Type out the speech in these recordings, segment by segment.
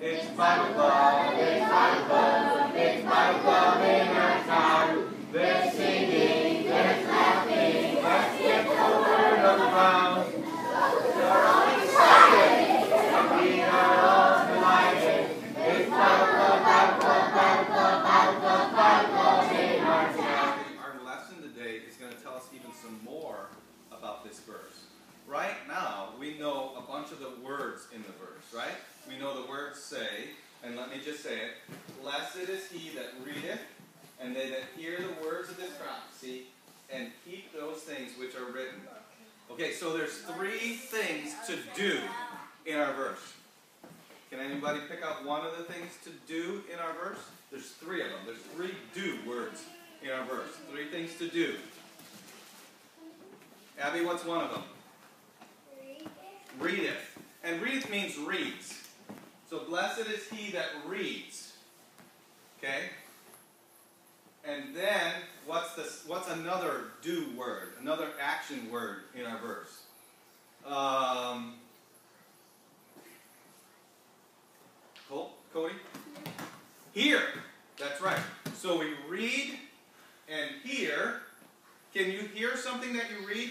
It's Bible Club, it's Bible Club, it's Bible Club in our town. There's singing, there's laughing, let's get the word on the ground. We're all excited, and we are all delighted. It's Bible Club, Bible Club, Bible Club, Bible Club, Bible Club in our town. Our lesson today is going to tell us even some more about this verse. Right now, we know a bunch of the words in the verse, right? We know the words say, and let me just say it, blessed is he that readeth, and they that hear the words of this prophecy, and keep those things which are written. Okay, so there's three things to do in our verse. Can anybody pick out one of the things to do in our verse? There's three of them. There's three do words in our verse. Three things to do. Abby, what's one of them? Readeth. And readeth means reads. So blessed is he that reads. Okay? And then what's another do word? Another action word in our verse? Cody? Hear. That's right. So we read and hear. Can you hear something that you read?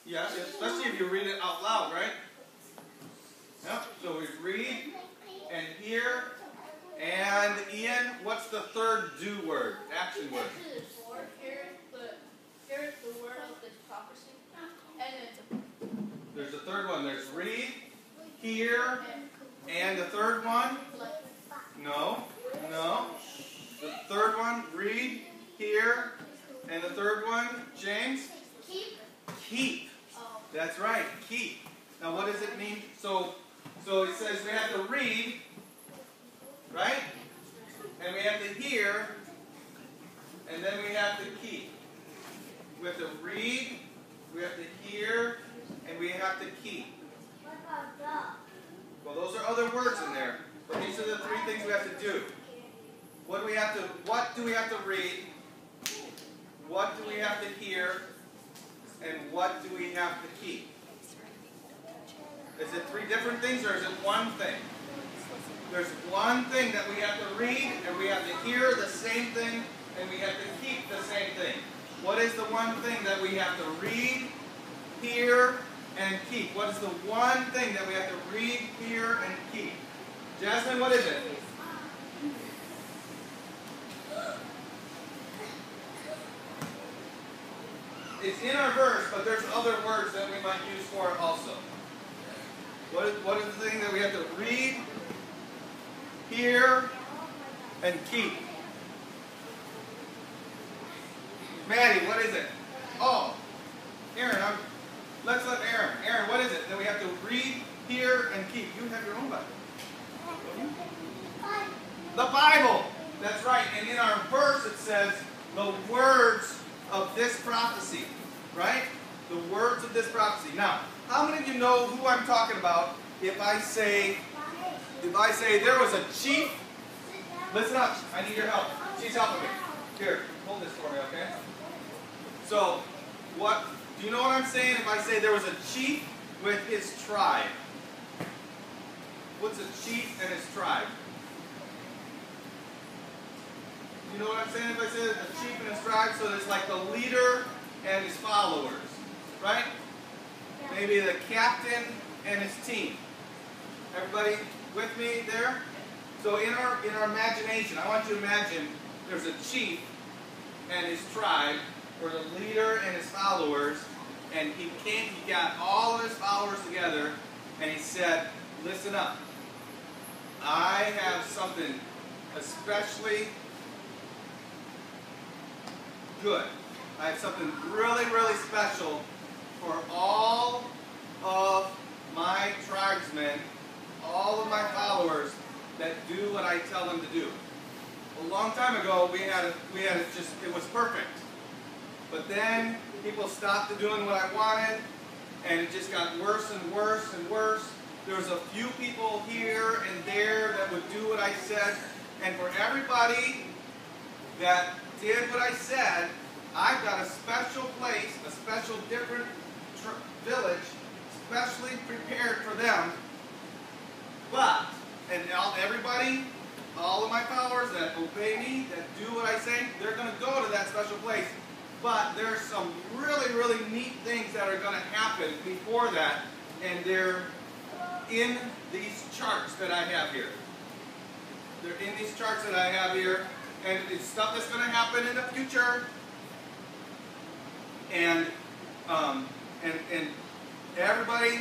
Yeah, especially if you read it out loud, right? Yep, so we read and hear. And Ian, what's the third do word, action word? Here is the word of this prophecy. And There's a third one. There's read, hear, and the third one? No. The third one, read, hear, and the third one, James? Keep. That's right, keep. Now what does it mean? So it says we have to read, right? And we have to hear, and then we have to keep. We have to read, we have to hear, and we have to keep. Well, those are other words in there, but these are the three things we have to do. What do we have to read? What do we have to hear? And what do we have to keep? Is it three different things or is it one thing? There's one thing that we have to read and we have to hear the same thing and we have to keep the same thing. What is the one thing that we have to read, hear, and keep? What is the one thing that we have to read, hear, and keep? Jasmine, what is it? It's in our verse, but there's other words that we might use for it also. What is the thing that we have to read, hear, and keep? Maddie, what is it? Oh, Aaron, let's let Aaron. Aaron, what is it that we have to read, hear, and keep? You have your own Bible. The Bible. That's right. And in our verse it says the words of this prophecy, right? The words of this prophecy. Now, how many of you know who I'm talking about if I say there was a chief? Listen up, I need your help. She's helping me. Here, hold this for me, okay? So, do you know what I'm saying if I say there was a chief with his tribe? What's a chief and his tribe? You know what I'm saying if I say the chief and his tribe? So there's like the leader and his followers, right? Maybe the captain and his team. Everybody with me there? So in our imagination, I want you to imagine there's a chief and his tribe, or the leader and his followers, and he got all of his followers together, and he said, listen up. I have something especially good. I have something really, really special for all of my tribesmen, all of my followers that do what I tell them to do. A long time ago, it was perfect. But then people stopped doing what I wanted, and it just got worse and worse and worse. There was a few people here and there that would do what I said, and for everybody that did what I said, I've got a special place, a special different village, specially prepared for them everybody, all of my followers that obey me, that do what I say, they're going to go to that special place. But there's some really, really neat things that are going to happen before that, and they're in these charts that I have here. They're in these charts that I have here, and it's stuff that's going to happen in the future. And everybody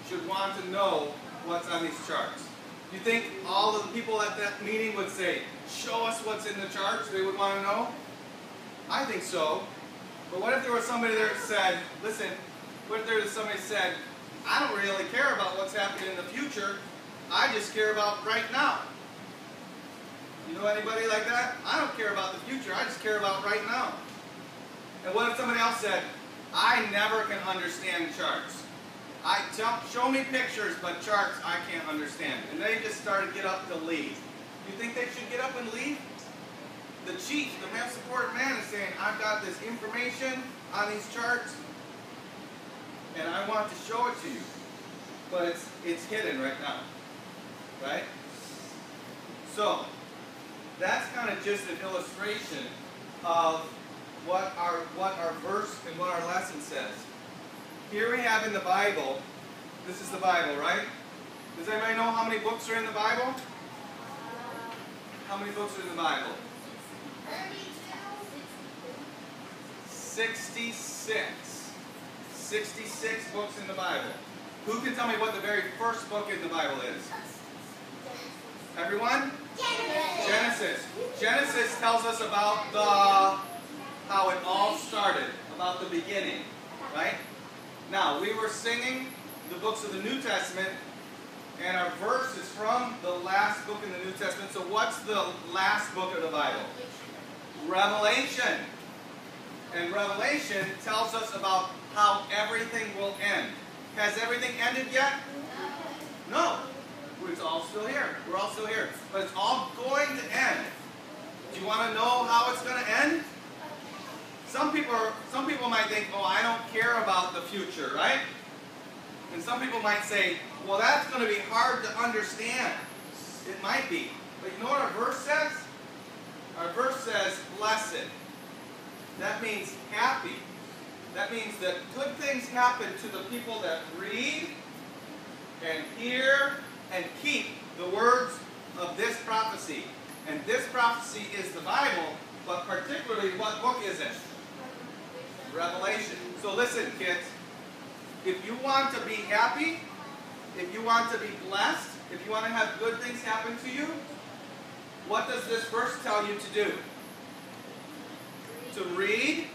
should want to know what's on these charts. You think all of the people at that meeting would say, show us what's in the charts? They would want to know? I think so. But what if there was somebody there that said, listen, what if there was somebody that said, I don't really care about what's happening in the future, I just care about right now. You know anybody like that? I don't care about the future, I just care about right now. And what if somebody else said, I never can understand charts. Show me pictures, but charts I can't understand. And they just started to get up to leave. You think they should get up and leave? The chief, the most important man, is saying, I've got this information on these charts, and I want to show it to you. But it's hidden right now. Right? So, that's kind of just an illustration of what our verse and what our lesson says. Here we have in the Bible, this is the Bible, right? Does anybody know how many books are in the Bible? How many books are in the Bible? 66. 66 books in the Bible. Who can tell me what the very first book in the Bible is? Everyone? Genesis. Genesis tells us about how it all started, about the beginning, right? Now, we were singing the books of the New Testament, and our verse is from the last book in the New Testament. So what's the last book of the Bible? Revelation. And Revelation tells us about how everything will end. Has everything ended yet? No. It's all still here. We're all still here. But it's all going to end. Do you want to know how it's going to end? Some people might think, oh, I don't care about the future, right? And some people might say, well, that's going to be hard to understand. It might be. But you know what our verse says? Our verse says, blessed. That means happy. That means that good things happen to the people that read and hear and keep the words of this prophecy. And this prophecy is the Bible, but particularly what book is it? Revelation. So listen, kids. If you want to be happy, if you want to be blessed, if you want to have good things happen to you, what does this verse tell you to do? To read,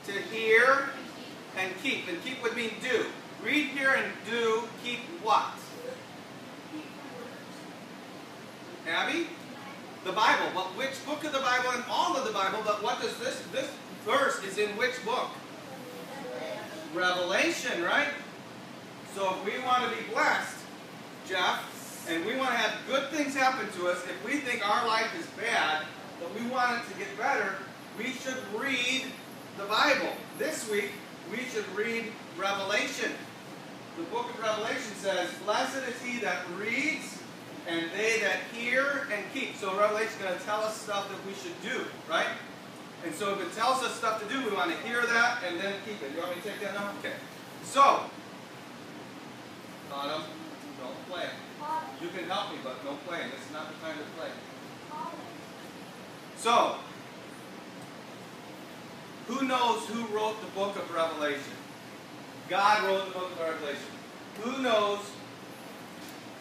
to hear, and keep. And keep would mean do. Read, hear, and do. Keep what? Abby? The Bible. Well, which book of the Bible? And all of the Bible, but what does this verse is in which book? Revelation, right? So if we want to be blessed, Jeff, and we want to have good things happen to us, if we think our life is bad, but we want it to get better, we should read the Bible. This week, we should read Revelation. The book of Revelation says, blessed is he that reads, and they that hear and keep. So Revelation is going to tell us stuff that we should do, right? And so if it tells us stuff to do, we want to hear that and then keep it. You want me to take that now? Okay. So, Autumn, don't play. You can help me, but no playing. This is not the time to play. So, who knows who wrote the book of Revelation? God wrote the book of Revelation. Who knows?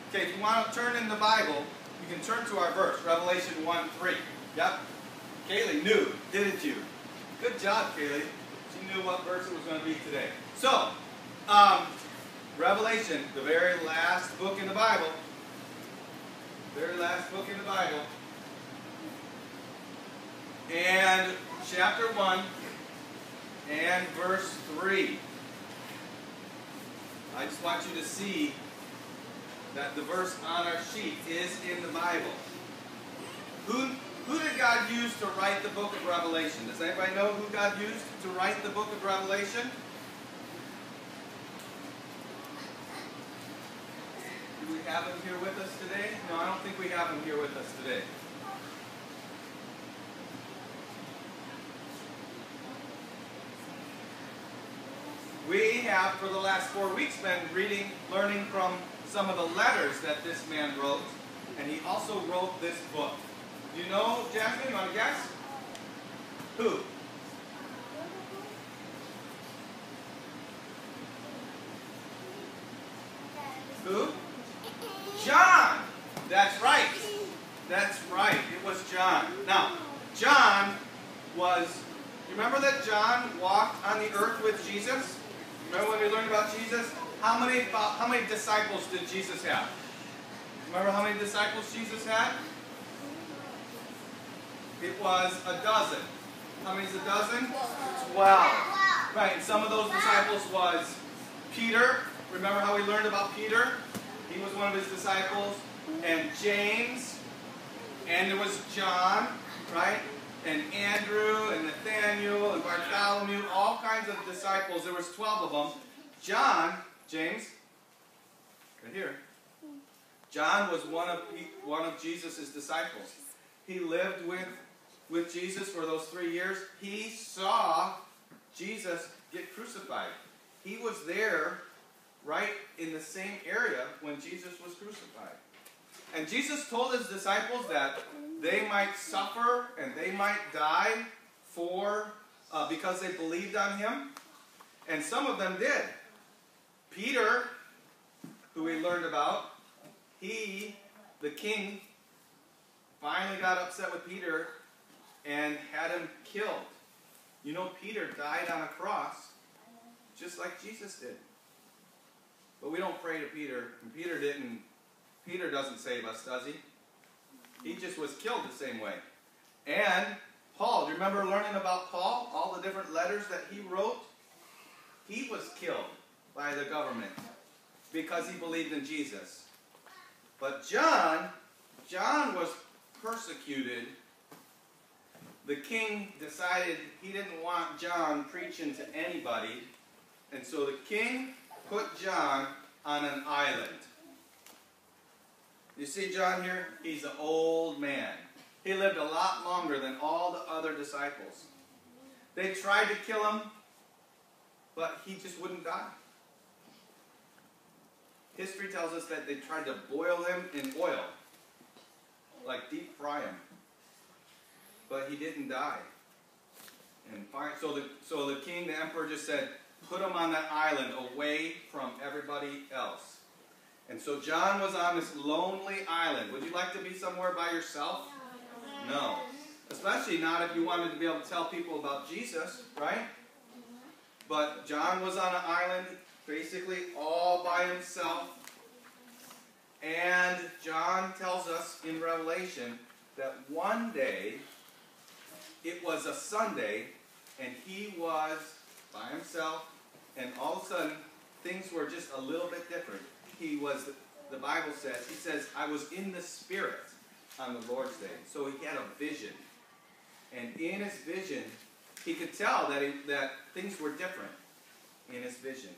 Okay, if you want to turn in the Bible, you can turn to our verse, Revelation 1:3. Yep. Kaylee knew, didn't you? Good job, Kaylee. She knew what verse it was going to be today. So, Revelation, the very last book in the Bible. Very last book in the Bible. And chapter 1 and verse 3. I just want you to see that the verse on our sheet is in the Bible. Who did God use to write the book of Revelation? Does anybody know who God used to write the book of Revelation? Do we have him here with us today? No, I don't think we have him here with us today. We have, for the last 4 weeks, been learning from some of the letters that this man wrote, and he also wrote this book. Do you know, Jasmine? You want to guess? Who? Who? John! That's right. That's right. It was John. Now, John was, you remember that John walked on the earth with Jesus? Remember when we learned about Jesus? How many disciples did Jesus have? Remember how many disciples Jesus had? It was a dozen. How many is a dozen? 12. Right, and some of those disciples was Peter. Remember how we learned about Peter? He was one of his disciples. And James. And there was John, right? And Andrew and Nathaniel and Bartholomew, all kinds of disciples. There was 12 of them. John, James, right here. John was one of Jesus' disciples. He lived with Jesus for those 3 years. He saw Jesus get crucified. He was there right in the same area when Jesus was crucified. And Jesus told his disciples that they might suffer and they might die because they believed on him. And some of them did. Peter, who we learned about, the king, finally got upset with Peter and had him killed. You know, Peter died on a cross just like Jesus did. But we don't pray to Peter, and Peter doesn't save us, does he? He just was killed the same way. And Paul, do you remember learning about Paul? All the different letters that he wrote? He was killed by the government because he believed in Jesus. But John was persecuted. The king decided he didn't want John preaching to anybody. And so the king put John on an island. You see John here? He's an old man. He lived a lot longer than all the other disciples. They tried to kill him, but he just wouldn't die. History tells us that they tried to boil him in oil, like deep fry him. But he didn't die. And so the king, the emperor, just said, put him on that island away from everybody else. And so John was on this lonely island. Would you like to be somewhere by yourself? No. Especially not if you wanted to be able to tell people about Jesus, right? But John was on an island basically all by himself. And John tells us in Revelation that one day, it was a Sunday, and he was by himself, and all of a sudden, things were just a little bit different. The Bible says, I was in the Spirit on the Lord's Day. So he had a vision. And in his vision, he could tell that things were different in his vision.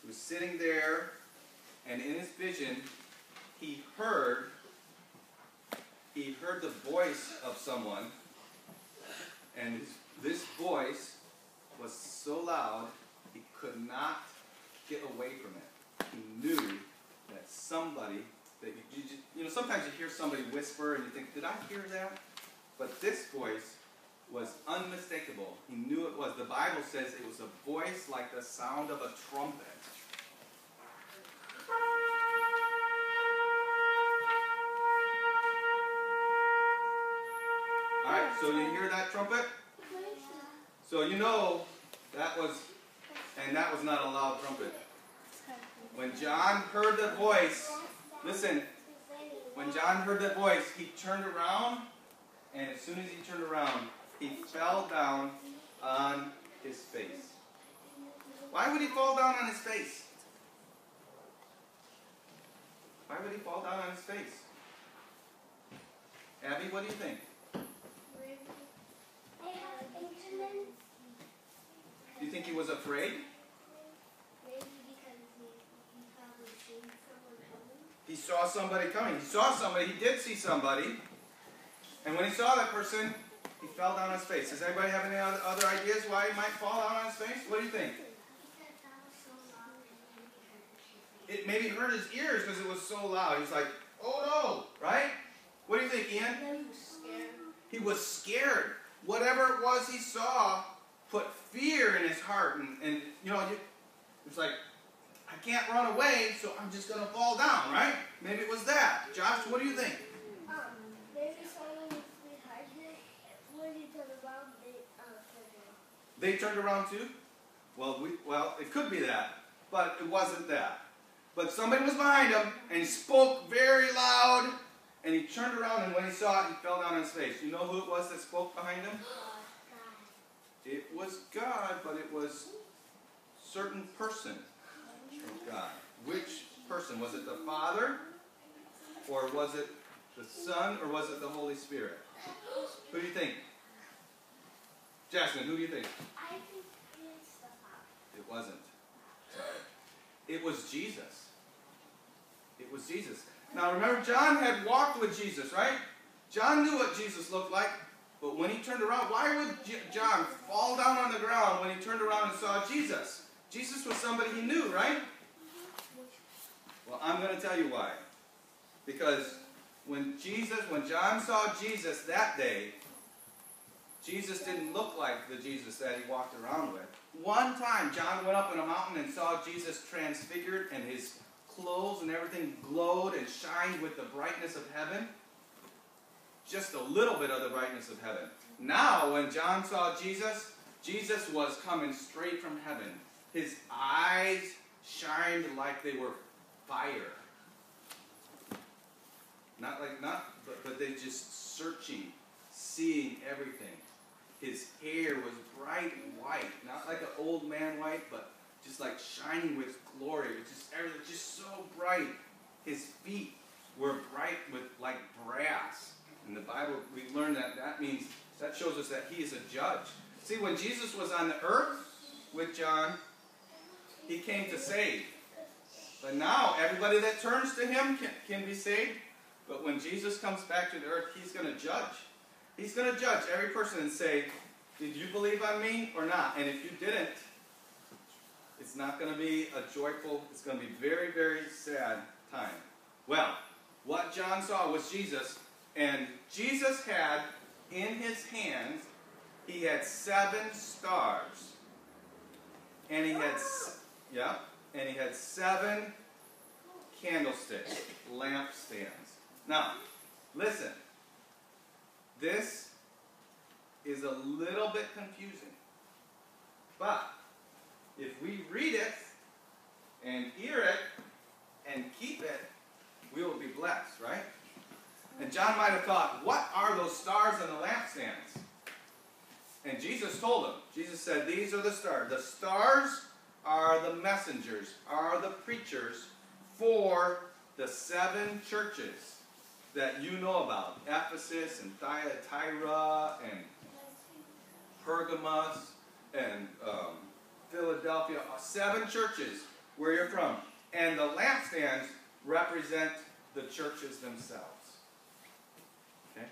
He was sitting there, and in his vision, he heard the voice of someone, and this voice was so loud, he could not get away from it. He knew that somebody, sometimes you hear somebody whisper and you think, did I hear that? But this voice was unmistakable. He knew it was. The Bible says it was a voice like the sound of a trumpet. Alright, so you hear that trumpet? So you know that was not a loud trumpet. When John heard the voice, listen, when John heard that voice, he turned around, and as soon as he turned around, he fell down on his face. Why would he fall down on his face? Why would he fall down on his face? Abby, what do you think? Do you think he was afraid? Maybe because he probably seen someone coming. he saw somebody coming. He saw somebody. He did see somebody. And when he saw that person, he fell down on his face. Does anybody have any other ideas why he might fall down on his face? What do you think? It maybe hurt his ears because it was so loud. He's like, oh no, right? What do you think, Ian? He was scared. He was scared. Whatever it was he saw put fear in his heart. And you know, it's like, I can't run away, so I'm just going to fall down, right? Maybe it was that. Josh, what do you think? Maybe someone was behind him. When he turned around, they turned around. They turned around too? Well, it could be that, but it wasn't that. But somebody was behind him, and he spoke very loud, and he turned around, and when he saw it, he fell down on his face. You know who it was that spoke behind him? It was God, but it was a certain person of God. Which person? Was it the Father? Or was it the Son? Or was it the Holy Spirit? Who do you think? Jasmine, who do you think? I think it's the Father. It wasn't. It was Jesus. It was Jesus. Now remember, John had walked with Jesus, right? John knew what Jesus looked like, but when he turned around, why would John fall down on the ground when he turned around and saw Jesus? Jesus was somebody he knew, right? Well, I'm going to tell you why. Because when John saw Jesus that day, Jesus didn't look like the Jesus that he walked around with. One time, John went up on a mountain and saw Jesus transfigured, and his clothes and everything glowed and shined with the brightness of heaven. Just a little bit of the brightness of heaven. Now, when John saw Jesus, Jesus was coming straight from heaven. His eyes shined like they were fire. But they just searching, seeing everything. His hair was bright white, not like an old man white, but just like shining with glory. It was just everything, just so bright. His feet were bright with like brass. In the Bible, we learn that shows us that he is a judge. See, when Jesus was on the earth with John, he came to save. But now, everybody that turns to him can be saved. But when Jesus comes back to the earth, he's going to judge. He's going to judge every person and say, did you believe on me or not? And if you didn't, it's not going to be a joyful, it's going to be a very, very sad time. Well, what John saw was Jesus, and Jesus had in his hands, he had 7 stars. And he had, and he had 7 candlesticks, lampstands. Now, listen. This is a little bit confusing. But if we read it and hear it and keep it, we will be blessed, right? And John might have thought, what are those stars and the lampstands? And Jesus told him. Jesus said, these are the stars. The stars are the messengers, are the preachers for the 7 churches that you know about. Ephesus and Thyatira and Pergamos and Philadelphia. 7 churches where you're from. And the lampstands represent the churches themselves. Okay?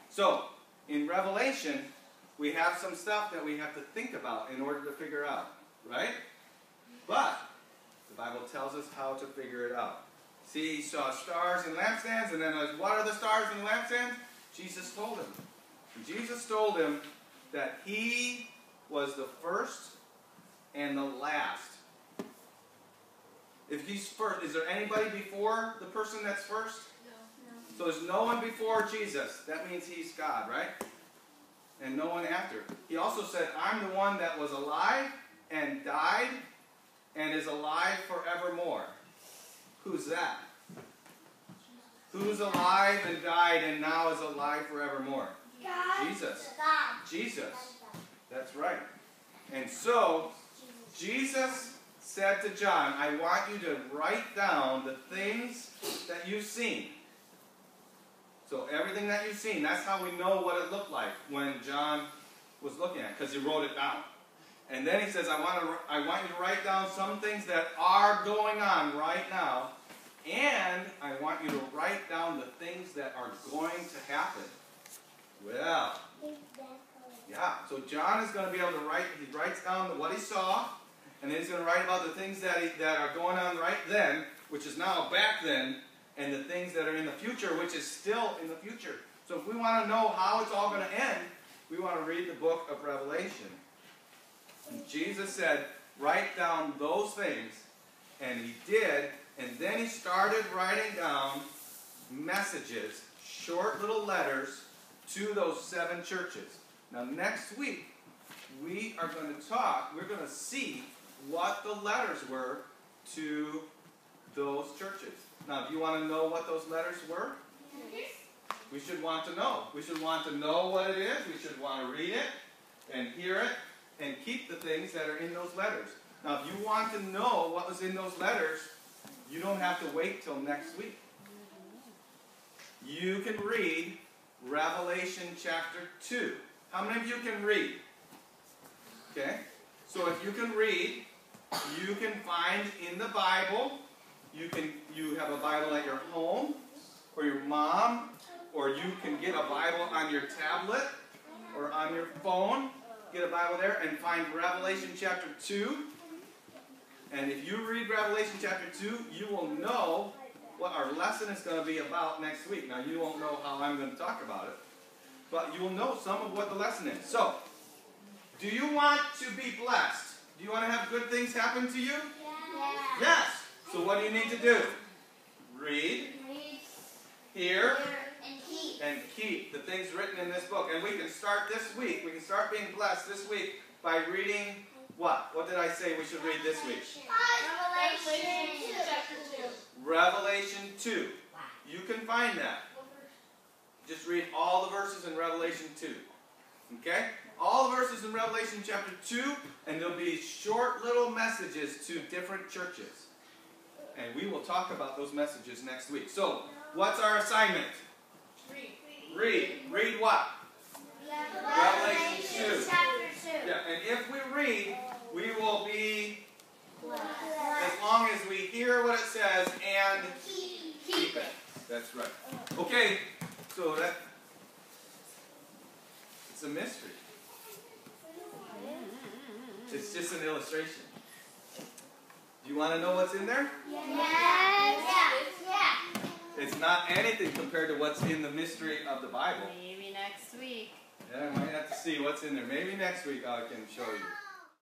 So, in Revelation, we have some stuff that we have to think about in order to figure out. Right? But the Bible tells us how to figure it out. See, he saw stars and lampstands, and then what are the stars and the lampstands? Jesus told him. And Jesus told him that he was the first and the last. If he's first, is there anybody before the person that's first? No. So there's no one before Jesus. That means he's God, right? And no one after. He also said, I'm the one that was alive and died and is alive forevermore. Who's that? Who's alive and died and now is alive forevermore? God. Jesus. God. Jesus. That's right. And so, Jesus said to John, I want you to write down the things that you've seen. So everything that you've seen, that's how we know what it looked like when John was looking at it, because he wrote it down. And then he says, I want you to write down some things that are going on right now. And I want you to write down the things that are going to happen. Well, yeah, so John is going to be able to write, he writes down what he saw, and then he's going to write about the things that are going on right then, which is now back then, and the things that are in the future, which is still in the future. So if we want to know how it's all going to end, we want to read the book of Revelation. And Jesus said, write down those things, and he did, and then he started writing down messages, short little letters, to those 7 churches. Now next week, we are going to talk, we're going to see what the letters were to those churches. Now, do you want to know what those letters were? Yes. We should want to know. We should want to know what it is. We should want to read it and hear it and keep the things that are in those letters. Now, if you want to know what was in those letters, you don't have to wait till next week. You can read Revelation chapter 2. How many of you can read? Okay? So if you can read, you can find in the Bible, you have a Bible at your home, or your mom, or you can get a Bible on your tablet, or on your phone, get a Bible there, and find Revelation chapter 2. And if you read Revelation chapter 2, you will know what our lesson is going to be about next week. Now, you won't know how I'm going to talk about it, but you will know some of what the lesson is. So, do you want to be blessed? Do you want to have good things happen to you? Yeah. Yes. So what do you need to do? Read, hear, and keep the things written in this book. And we can start this week. We can start being blessed this week by reading what? What did I say we should read this week? Revelation chapter 2. Revelation 2. You can find that. Just read all the verses in Revelation 2. Okay? All the verses in Revelation chapter 2, and there'll be short little messages to different churches. And we will talk about those messages next week. So, what's our assignment? Read. Read what? Revelation 2. Chapter 2. Yeah, and if we read, we will be, as long as we hear what it says and keep it. That's right. Okay, so it's a mystery. It's just an illustration. Do you want to know what's in there? Yes. It's not anything compared to what's in the mystery of the Bible. Maybe next week. Yeah, I might have to see what's in there. Maybe next week I can show you.